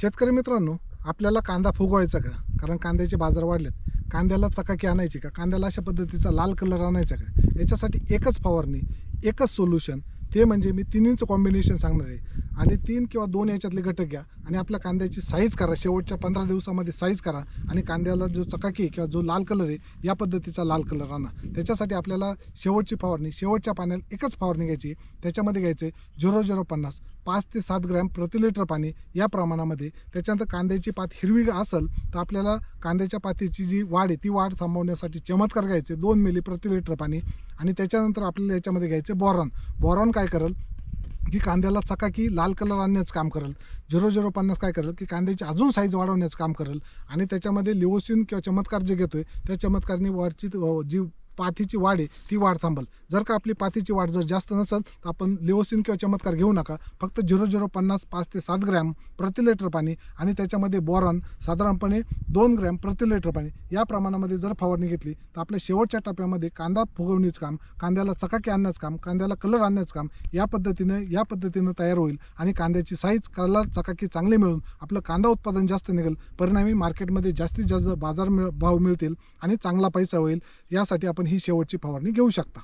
शेतकरी मित्रांनो, आपल्याला कांदा फुगवायचा का? कारण कांद्याचे बाजार वाढलेत. कांद्याला चकाकी आणायची का? कांद्याला अशा पद्धतीचा लाल कलर आणायचा का? याच्यासाठी एकच फवारणी, एकच सोल्युशन, ते म्हणजे मी तिन्हींचं कॉम्बिनेशन सांगणार आहे. आणि 3 किंवा 2 याच्यातले घटक घ्या आणि आपल्या कांद्याची साईज करा. शेवटच्या 15 दिवसामध्ये साईज करा आणि कांद्याला जो चकाकी किंवा जो लाल कलर आहे या पद्धतीचा लाल कलर आणा. त्याच्यासाठी आपल्याला शेवटची फवारणी, शेवटच्या पाण्याला एकच फवारणी घ्यायची. त्याच्यामध्ये घ्यायचे 0050 5 ते 7 ग्रॅम प्रति लिटर पाणी या प्रमाणामध्ये. त्याच्यानंतर कांद्याची पात हिरवी असेल तर आपल्याला कांद्याच्या पातीची जी वाढ आहे ती वाढ थांबवण्यासाठी चमत्कार घ्यायचे 2 मिली प्रति लिटर पाणी. आणि त्याच्यानंतर आपल्याला याच्यामध्ये घ्यायचे बोरॉन. बोरॉन काय करेल की कांद्याला चकाकी लाल कलर आणण्याचं काम करेल. 0050 काय करेल की कांद्याची अजून साईज वाढवण्याचं काम करेल. आणि त्याच्यामध्ये लिओसिन किंवा चमत्कार जे घेतोय त्या चमत्कारने वरची जी पातीची वाढ आहे ती वाढ थांबल. जर का आपली पातीची वाढ जर जास्त नसेल तर आपण लिओसिन किंवा चमत्कार घेऊ नका. फक्त 0050 5 ते 7 ग्रॅम प्रति लिटर पाणी आणि त्याच्यामध्ये बोरॉन साधारणपणे 2 ग्रॅम प्रति लिटर पाणी या प्रमाणामध्ये जर फवारणी घेतली तर आपल्या शेवटच्या टप्प्यामध्ये कांदा फुगवण्याचं काम, कांद्याला चकाकी आणण्याचं काम, कांद्याला कलर आणण्याचं काम या पद्धतीनं तयार होईल. आणि कांद्याची साईज, कलर, चकाकी चांगली मिळून आपलं कांदा उत्पादन जास्त निघेल. परिणामी मार्केटमध्ये जास्तीत जास्त भाव मिळतील आणि चांगला पैसा होईल. यासाठी आपण ही शेवटची फवारणी घेऊ शकता.